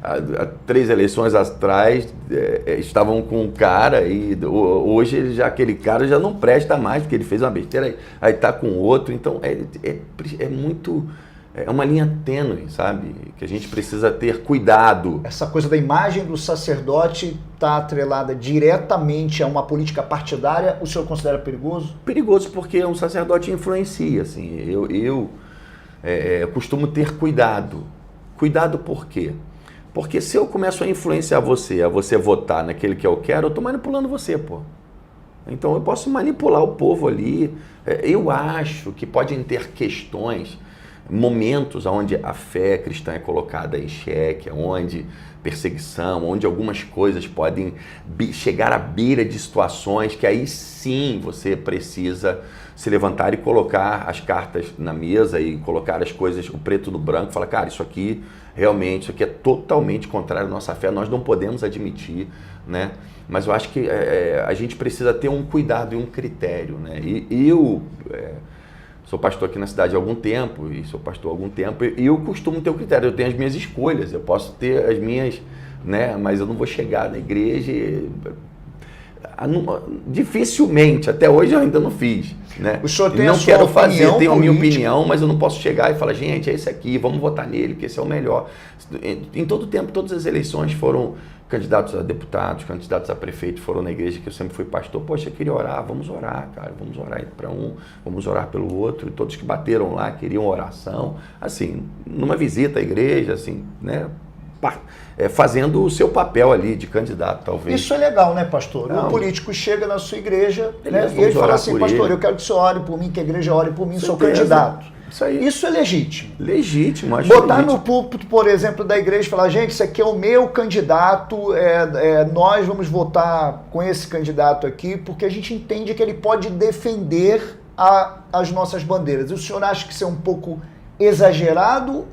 S10: há 3 eleições atrás estavam com um cara e hoje aquele cara já não presta mais, porque ele fez uma besteira, aí está com outro. Então é uma linha tênue, sabe? Que a gente precisa ter cuidado.
S1: Essa coisa da imagem do sacerdote está atrelada diretamente a uma política partidária, o senhor considera perigoso?
S10: Perigoso porque um sacerdote influencia, assim. Eu costumo ter cuidado. Cuidado por quê? Porque se eu começo a influenciar você, a você votar naquele que eu quero, eu estou manipulando você, pô. Então eu posso manipular o povo ali. Eu acho que podem ter questões, momentos onde a fé cristã é colocada em xeque, onde perseguição, onde algumas coisas podem chegar à beira de situações que aí sim você precisa se levantar e colocar as cartas na mesa e colocar as coisas, o preto no branco, falar, cara, isso aqui é totalmente contrário à nossa fé, nós não podemos admitir, né? Mas eu acho que a gente precisa ter um cuidado e um critério, né? E eu sou pastor aqui na cidade há algum tempo, e eu costumo ter o critério, eu tenho as minhas escolhas, eu posso ter as minhas, né, mas eu não vou chegar na igreja dificilmente, até hoje eu ainda não fiz, né?
S1: O senhor tem
S10: não
S1: a sua
S10: quero fazer,
S1: opinião
S10: tenho a minha
S1: política.
S10: opinião, mas eu não posso chegar e falar, gente, é esse aqui, vamos votar nele, porque esse é o melhor. Em todo tempo, todas as eleições foram candidatos a deputados, candidatos a prefeito, foram na igreja que eu sempre fui pastor. Poxa, eu queria orar, vamos orar, cara, vamos orar para um, vamos orar pelo outro. E todos que bateram lá queriam oração. Assim, numa visita à igreja, assim, né, fazendo o seu papel ali de candidato, talvez.
S1: Isso é legal, né, pastor?
S10: Não.
S1: O político chega na sua igreja,
S10: Beleza,
S1: né, e ele fala
S10: orar
S1: assim,
S10: por
S1: pastor,
S10: ele.
S1: eu quero que o senhor ore por mim, que a igreja ore por mim, sou
S10: Certeza.
S1: candidato.
S10: Isso aí.
S1: Isso é legítimo.
S10: Legítimo, acho
S1: Botar
S10: legítimo.
S1: no púlpito, por exemplo, da igreja e falar, gente, esse aqui é o meu candidato, nós vamos votar com esse candidato aqui, porque a gente entende que ele pode defender as nossas bandeiras. O senhor acha que isso é um pouco exagerado,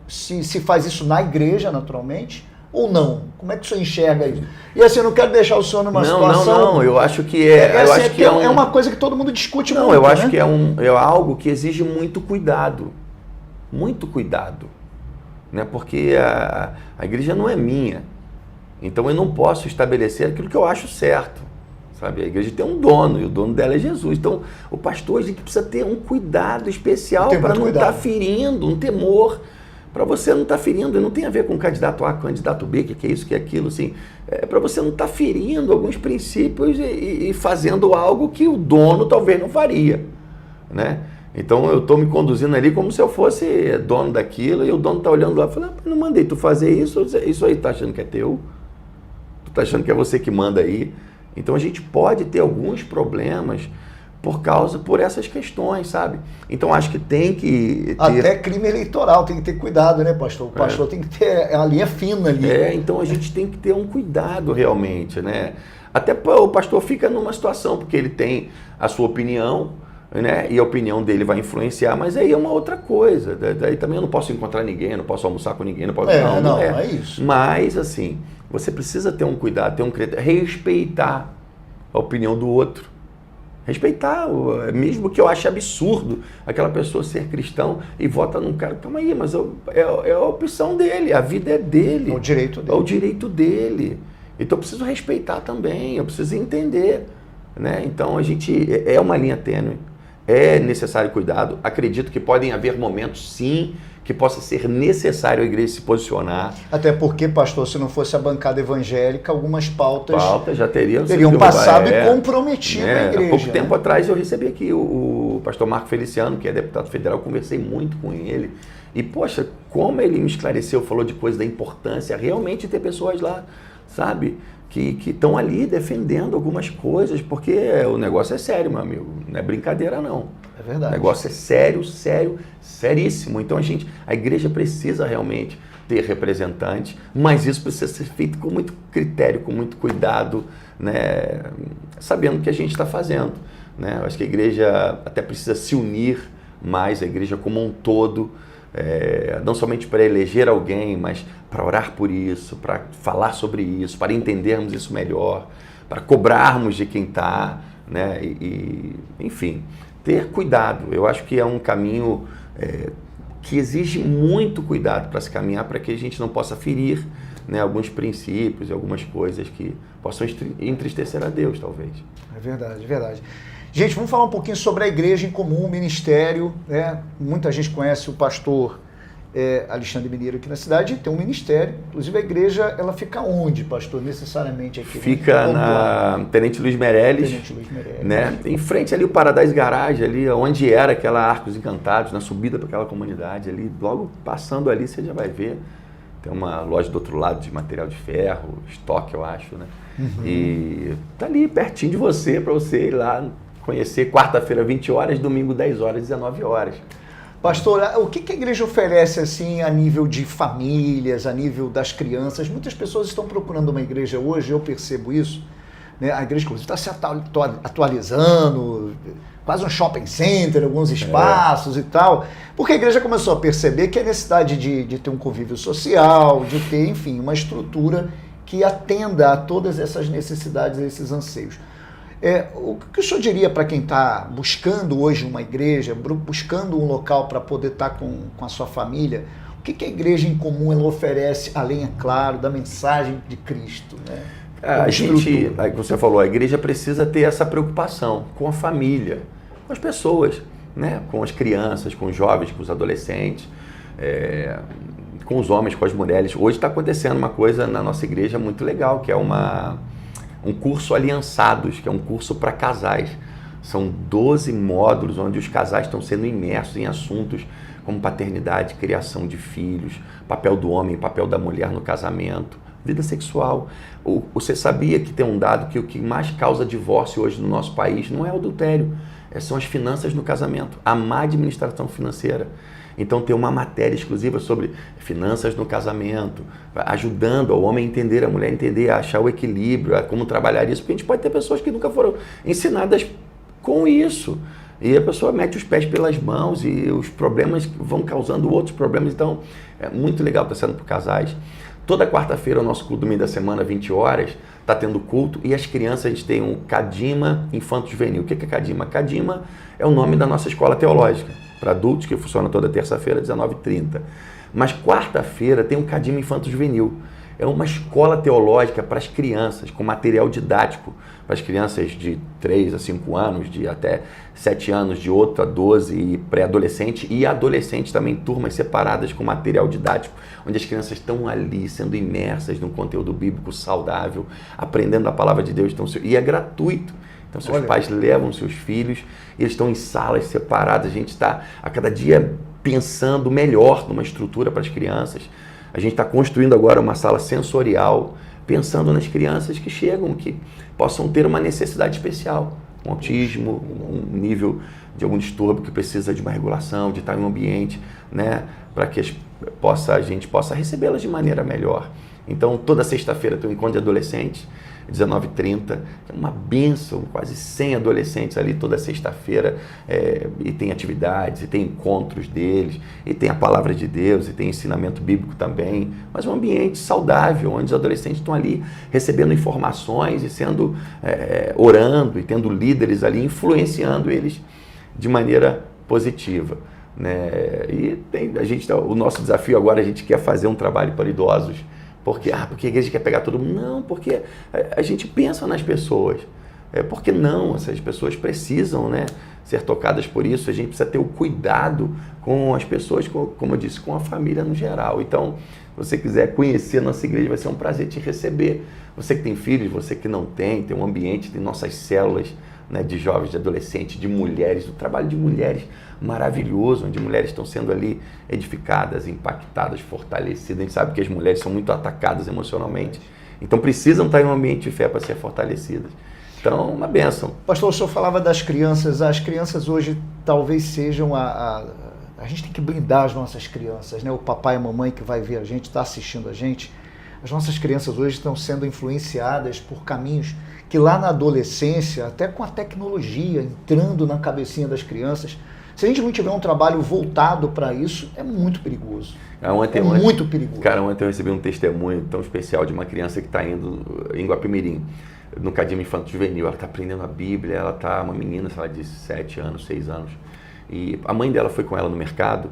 S1: se faz isso na igreja, naturalmente, ou não? Como é que o senhor enxerga isso? E assim, eu não quero deixar o senhor numa situação...
S10: Não, eu acho que é
S1: uma coisa que todo mundo discute muito,
S10: eu acho
S1: né?
S10: que é algo que exige muito cuidado, né? Porque a igreja não é minha, então eu não posso estabelecer aquilo que eu acho certo, sabe? A igreja tem um dono, e o dono dela é Jesus, então o pastor, a gente precisa ter um cuidado especial para não estar ferindo, um temor, para você não estar ferindo, não tem a ver com candidato A, candidato B, que é isso, que é aquilo, assim, é para você não estar ferindo alguns princípios e fazendo algo que o dono talvez não faria, né? Então eu estou me conduzindo ali como se eu fosse dono daquilo, e o dono está olhando lá e falando, não mandei tu fazer isso aí tá achando que é teu? Tu tá achando que é você que manda aí? Então a gente pode ter alguns problemas por essas questões, sabe? Então acho que tem que ter...
S1: Até crime eleitoral, tem que ter cuidado, né, pastor? O pastor tem que ter a linha fina ali.
S10: Então a gente tem que ter um cuidado realmente, né? Até o pastor fica numa situação, porque ele tem a sua opinião, né? E a opinião dele vai influenciar, mas aí é uma outra coisa. Daí também eu não posso encontrar ninguém, não posso almoçar com ninguém, não
S1: é isso.
S10: Mas, assim, você precisa ter um cuidado, ter um critério, respeitar a opinião do outro. Respeitar, mesmo que eu ache absurdo aquela pessoa ser cristão e vota num cara, calma aí, mas é a opção dele, a vida é dele.
S1: É o direito dele.
S10: É o direito dele. Então eu preciso respeitar também, eu preciso entender, né? Então a gente, é uma linha tênue, é necessário cuidado, acredito que podem haver momentos, sim, que possa ser necessário a igreja se posicionar.
S1: Até porque, pastor, se não fosse a bancada evangélica, algumas pautas
S10: já teriam
S1: passado e comprometido a igreja.
S10: Há pouco tempo atrás eu recebi aqui o pastor Marco Feliciano, que é deputado federal, conversei muito com ele. E, poxa, como ele me esclareceu, falou de coisa da importância, realmente ter pessoas lá, sabe, que estão ali defendendo algumas coisas, porque o negócio é sério, meu amigo, não é brincadeira não.
S1: É verdade.
S10: O negócio é sério, seríssimo. Então a igreja precisa realmente ter representantes, mas isso precisa ser feito com muito critério, com muito cuidado, né? Sabendo o que a gente está fazendo, né? Eu acho que a igreja até precisa se unir mais, a igreja como um todo, não somente para eleger alguém, mas para orar por isso, para falar sobre isso, para entendermos isso melhor, para cobrarmos de quem está, né? Enfim, ter cuidado. Eu acho que é um caminho que exige muito cuidado para se caminhar, para que a gente não possa ferir, né, alguns princípios e algumas coisas que possam entristecer a Deus, talvez.
S1: É verdade, é verdade. Gente, vamos falar um pouquinho sobre a igreja em comum, o ministério, né? Muita gente conhece o pastor Alexandre Mineiro aqui na cidade, tem um ministério. Inclusive a igreja, ela fica onde, pastor, necessariamente aqui?
S10: Fica na Tenente Luiz Meirelles, né? Em frente ali o Paradise Garage, ali onde era aquela Arcos Encantados, na subida para aquela comunidade ali, logo passando ali você já vai ver. Tem uma loja do outro lado de material de ferro, estoque, eu acho, né? E tá ali pertinho de você, para você ir lá conhecer, quarta-feira 20 horas, domingo 10 horas, 19 horas.
S1: Pastor, o que a igreja oferece assim a nível de famílias, a nível das crianças? Muitas pessoas estão procurando uma igreja hoje, eu percebo isso, né? A igreja inclusive está se atualizando, quase um shopping center, alguns espaços e tal, porque a igreja começou a perceber que a necessidade de ter um convívio social, de ter, enfim, uma estrutura que atenda a todas essas necessidades, esses anseios. O que o senhor diria para quem está buscando hoje uma igreja, buscando um local para poder estar com a sua família? O que a igreja em comum ela oferece, além, é claro, da mensagem de Cristo, né?
S10: A gente, como você falou, a igreja precisa ter essa preocupação com a família, com as pessoas, né? Com as crianças, com os jovens, com os adolescentes, com os homens, com as mulheres. Hoje está acontecendo uma coisa na nossa igreja muito legal, que é um curso Aliançados, que é um curso para casais. São 12 módulos onde os casais estão sendo imersos em assuntos como paternidade, criação de filhos, papel do homem, papel da mulher no casamento, vida sexual. Você sabia que tem um dado que o que mais causa divórcio hoje no nosso país não é o adultério, são as finanças no casamento, a má administração financeira. Então tem uma matéria exclusiva sobre finanças no casamento, ajudando o homem a entender, a mulher a entender, a achar o equilíbrio, a como trabalhar isso, porque a gente pode ter pessoas que nunca foram ensinadas com isso. E a pessoa mete os pés pelas mãos e os problemas vão causando outros problemas. Então é muito legal estar sendo para casais. Toda quarta-feira o nosso culto do meio da semana, 20 horas, está tendo culto, e as crianças, a gente tem um Cadima Infanto Juvenil. O que é Cadima? Cadima é o nome da nossa escola teológica, para adultos, que funciona toda terça-feira, 19h30. Mas quarta-feira tem um Cadima Infanto Juvenil. É uma escola teológica para as crianças, com material didático, para as crianças de 3 a 5 anos, de até 7 anos, de 8 a 12, e pré-adolescente, e adolescente também, turmas separadas com material didático, onde as crianças estão ali sendo imersas num conteúdo bíblico saudável, aprendendo a palavra de Deus, e é gratuito. Então seus pais levam seus filhos, e eles estão em salas separadas, a gente está a cada dia pensando melhor numa estrutura para as crianças. A gente está construindo agora uma sala sensorial, pensando nas crianças que chegam, que possam ter uma necessidade especial, um autismo, um nível de algum distúrbio que precisa de uma regulação, de estar em um ambiente, né, para que a gente possa recebê-las de maneira melhor. Então, toda sexta-feira tem um encontro de adolescentes, 19h30, é uma bênção, quase 100 adolescentes ali toda sexta-feira, e tem atividades, e tem encontros deles, e tem a palavra de Deus, e tem ensinamento bíblico também, mas um ambiente saudável, onde os adolescentes estão ali recebendo informações e sendo, orando, e tendo líderes ali influenciando eles de maneira positiva, né? E o nosso desafio agora, a gente quer fazer um trabalho para idosos. Porque a igreja quer pegar todo mundo? Não, porque a gente pensa nas pessoas. Porque não, essas pessoas precisam, né, ser tocadas por isso. A gente precisa ter o cuidado com as pessoas, como eu disse, com a família no geral. Então, se você quiser conhecer a nossa igreja, vai ser um prazer te receber. Você que tem filhos, você que não tem um ambiente, tem nossas células, né, de jovens, de adolescentes, de mulheres, o trabalho de mulheres maravilhoso, onde mulheres estão sendo ali edificadas, impactadas, fortalecidas. A gente sabe que as mulheres são muito atacadas emocionalmente, então precisam estar em um ambiente de fé para ser fortalecidas. Então, uma bênção.
S1: Pastor, o senhor falava das crianças. As crianças hoje talvez sejam a gente tem que blindar as nossas crianças, né? O papai e a mamãe que vai ver a gente, está assistindo a gente. As nossas crianças hoje estão sendo influenciadas por caminhos que lá na adolescência, até com a tecnologia entrando na cabecinha das crianças, se a gente não tiver um trabalho voltado para isso, é muito perigoso. Muito perigoso.
S10: Cara, ontem eu recebi um testemunho tão especial de uma criança que está indo em Guapimirim. no Cadinho Infanto Juvenil, ela está aprendendo a Bíblia, ela está uma menina, sei lá, de 7 anos, 6 anos. E a mãe dela foi com ela no mercado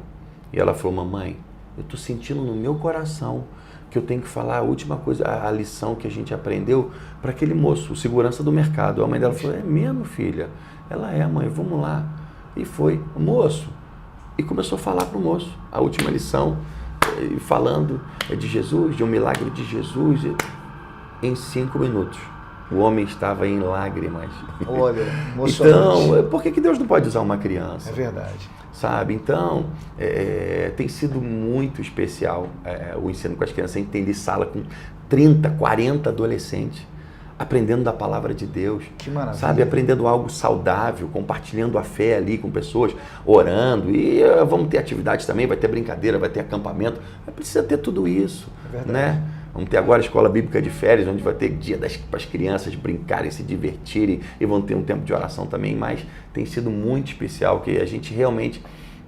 S10: e ela falou, mamãe, eu estou sentindo no meu coração que eu tenho que falar a última coisa, a lição que a gente aprendeu para aquele moço, o segurança do mercado. A mãe dela falou, é mesmo, filha? Ela é, mãe, vamos lá. E foi, moço. E começou a falar para o moço a última lição, falando de Jesus, de um milagre de Jesus. Em 5 minutos, o homem estava em lágrimas.
S1: Olha, emocionante.
S10: Então, por que Deus não pode usar uma criança?
S1: É verdade.
S10: Sabe? Então, tem sido muito especial o ensino com as crianças. A gente tem de sala com 30, 40 adolescentes, aprendendo da palavra de Deus. Que maravilha. Sabe? Aprendendo algo saudável, compartilhando a fé ali com pessoas, orando. E vamos ter atividades também, vai ter brincadeira, vai ter acampamento. Mas precisa ter tudo isso. É verdade. Né? Vamos ter agora a escola bíblica de férias, onde vai ter dia para as crianças brincarem, se divertirem, e vão ter um tempo de oração também, mas tem sido muito especial, que a gente realmente,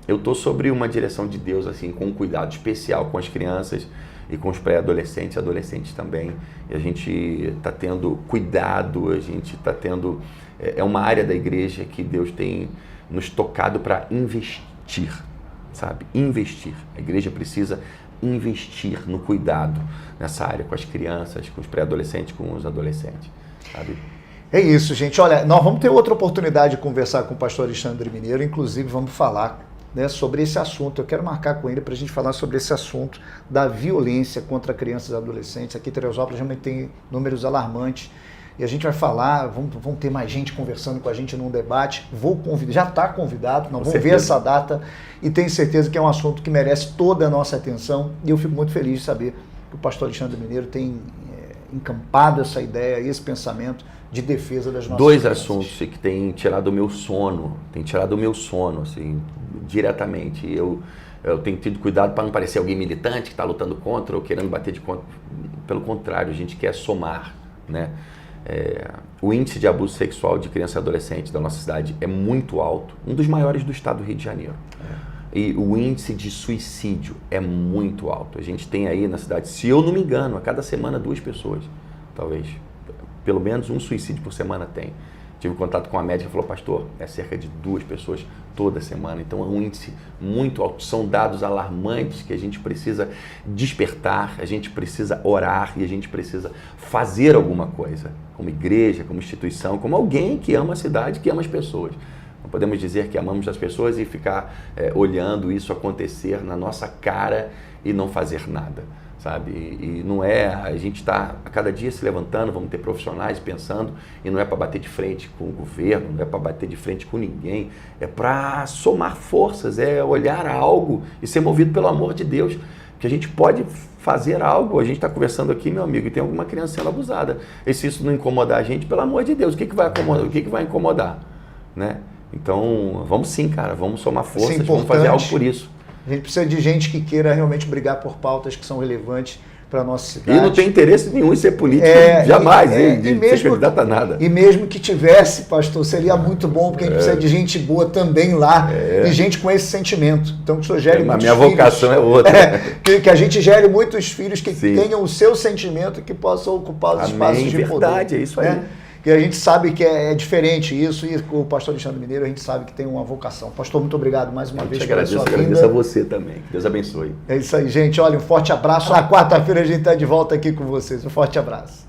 S10: eu estou sobre uma direção de Deus, assim, com um cuidado especial com as crianças e com os pré-adolescentes e adolescentes também, e a gente está tendo cuidado, a gente está tendo, é uma área da igreja que Deus tem nos tocado para investir, sabe? Investir. A igreja precisa investir no cuidado nessa área com as crianças, com os pré-adolescentes, com os adolescentes, sabe?
S1: É isso, gente. Olha, nós vamos ter outra oportunidade de conversar com o pastor Alexandre Mineiro, inclusive vamos falar, né, sobre esse assunto. Eu quero marcar com ele para a gente falar sobre esse assunto da violência contra crianças e adolescentes. Aqui em Teresópolis realmente tem números alarmantes. E a gente vai falar, vamos ter mais gente conversando com a gente num debate. Vou convidar, já está convidado, nós vamos ver essa data e tenho certeza que é um assunto que merece toda a nossa atenção. E eu fico muito feliz de saber que o pastor Alexandre Mineiro tem encampado essa ideia, esse pensamento de defesa das nossas
S10: Dois
S1: crianças.
S10: assuntos que têm tirado o meu sono, assim, diretamente. Eu tenho tido cuidado para não parecer alguém militante que está lutando contra ou querendo bater de contra. Pelo contrário, a gente quer somar, né? O índice de abuso sexual de criança e adolescente da nossa cidade é muito alto, um dos maiores do estado do Rio de Janeiro. E o índice de suicídio é muito alto. A gente tem aí na cidade, se eu não me engano, a cada semana 2 pessoas, talvez, pelo menos um suicídio por semana tem. Tive contato com a médica e falou, pastor, é cerca de 2 pessoas toda semana. Então é um índice muito alto. São dados alarmantes que a gente precisa despertar, a gente precisa orar e a gente precisa fazer alguma coisa, como igreja, como instituição, como alguém que ama a cidade, que ama as pessoas. Não podemos dizer que amamos as pessoas e ficar olhando isso acontecer na nossa cara e não fazer nada. Sabe? E não é, a gente está a cada dia se levantando, vamos ter profissionais pensando, e não é para bater de frente com o governo, não é para bater de frente com ninguém, é para somar forças, é olhar algo e ser movido pelo amor de Deus, que a gente pode fazer algo. A gente está conversando aqui, meu amigo, e tem alguma criança sendo abusada, e se isso não incomodar a gente, pelo amor de Deus, o que vai incomodar? Né? Então, vamos sim, cara, vamos somar forças, vamos fazer algo por isso.
S1: A gente precisa de gente que queira realmente brigar por pautas que são relevantes para a nossa cidade.
S10: E não tem interesse nenhum em ser político, jamais, de ser candidato a nada.
S1: E mesmo que tivesse, pastor, seria muito bom, porque a gente precisa de gente boa também lá, e gente com esse sentimento. Então que o senhor gere muitos filhos.
S10: Minha vocação é outra.
S1: Que a gente gere muitos filhos que tenham o seu sentimento e que possam ocupar os espaços de poder.
S10: Verdade, é isso aí.
S1: E a gente sabe que é diferente isso, e com o pastor Alexandre Mineiro a gente sabe que tem uma vocação. Pastor, muito obrigado mais uma vez pela sua vinda.
S10: Agradeço a você também. Que Deus abençoe.
S1: É isso aí, gente. Olha, um forte abraço. Na quarta-feira a gente está de volta aqui com vocês. Um forte abraço.